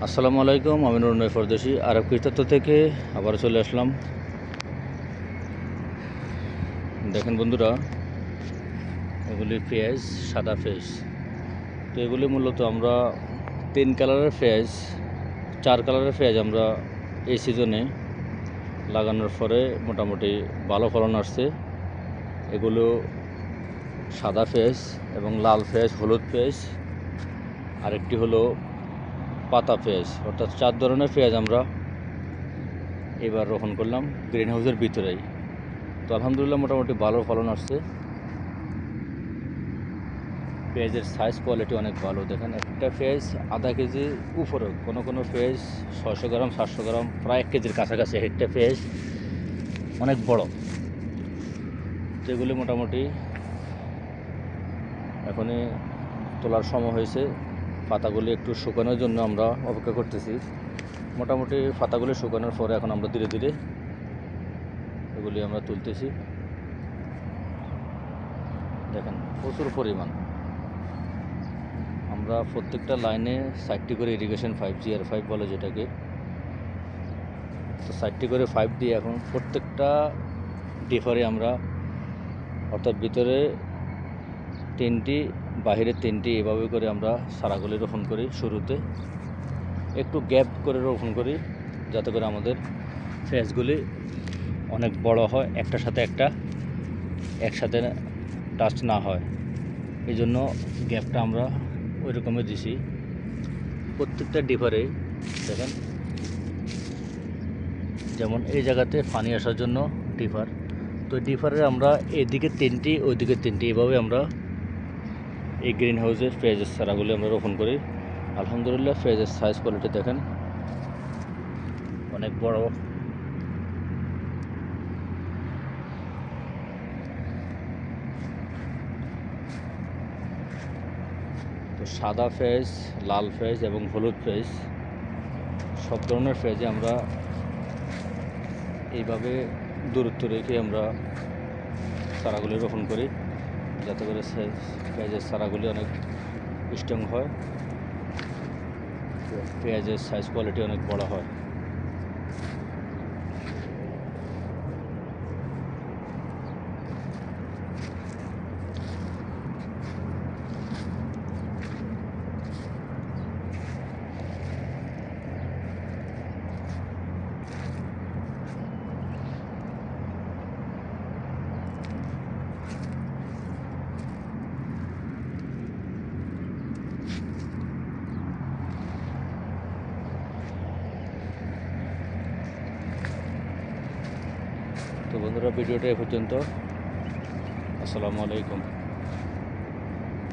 আসসালামু আলাইকুম, আমি নুরুন্নয় ফরদৌসী আরব কৃতাত্ব থেকে আবার চলে আসলাম। দেখেন বন্ধুরা, এগুলি পেঁয়াজ, সাদা পেঁয়াজ। তো এগুলি মূলত আমরা 3 কালারের পেঁয়াজ, 4 কালারের পেঁয়াজ আমরা এই সিজনে লাগানোর পরে মোটামুটি ভালো ফলন আসছে। এগুলো সাদা পেঁয়াজ এবং লাল পেঁয়াজ, হলুদ পেঁয়াজ, আরেকটি হলো পাতা পেঁয়াজ। অর্থাৎ 4 ধরনের পেঁয়াজ আমরা এবার রোপণ করলাম গ্রিন হাউসের ভিতরেই। তো আলহামদুলিল্লাহ মোটামুটি ভালো ফলন আসছে। পেঁয়াজের সাইজ কোয়ালিটি অনেক ভালো। দেখেন, একটা পেঁয়াজ আধা কেজি উপরে, কোনো কোনো পেঁয়াজ 600 গ্রাম, 700 গ্রাম, প্রায় 1 কেজির কাছাকাছি একটা পেঁয়াজ, অনেক বড়। তো এগুলি মোটামুটি এখনই তোলার সময় হয়েছে। পাতাগুলি একটু শুকানোর জন্য আমরা অপেক্ষা করতেছি। মোটামুটি পাতাগুলি শুকানোর পরে এখন আমরা ধীরে ধীরে এগুলি আমরা তুলতেছি। দেখেন, প্রচুর পরিমাণ। আমরা প্রত্যেকটা লাইনে 60টি করে ইরিগেশন পাইপ, GR5 বলে যেটাকে, তো 60টি করে পাইপ দিয়ে এখন প্রত্যেকটা ডিফারে আমরা, অর্থাৎ ভিতরে 3টি, বাহিরে 3টি, এভাবে করে আমরা চারাগুলি রোপণ করি। শুরুতে একটু গ্যাপ করে রোপণ করি, যাতে করে আমাদের পেঁয়াজগুলি অনেক বড় হয়, একটার সাথে একটা একসাথে টাচ না হয়। এই জন্য গ্যাপটা আমরা ওই রকমই দিছি প্রত্যেকটা ডিফারে। দেখেন, যেমন এই জায়গাতে পানি আসার জন্য ডিফার, তো ডিফারে আমরা এদিকে 3টি, ওইদিকে 3টি, এভাবে আমরা এই গ্রিন হাউসের পেঁয়াজের চারাগুলি আমরা রোপণ করি। আলহামদুলিল্লাহ পেঁয়াজের সাইজ কোয়ালিটি দেখেন, অনেক বড়। তো সাদা পেঁয়াজ, লাল পেঁয়াজ এবং হলুদ পেঁয়াজ, সব ধরনের পেঁয়াজে আমরা এইভাবে দূরত্ব রেখে আমরা চারাগুলি রোপণ করি, যাতে করে পেঁয়াজের চারাগুলি অনেক স্ট্রং হয়, পেঁয়াজের সাইজ কোয়ালিটি অনেক বড় হয়। তো বন্ধুরা, ভিডিওটা এ পর্যন্ত। আসসালামু আলাইকুম।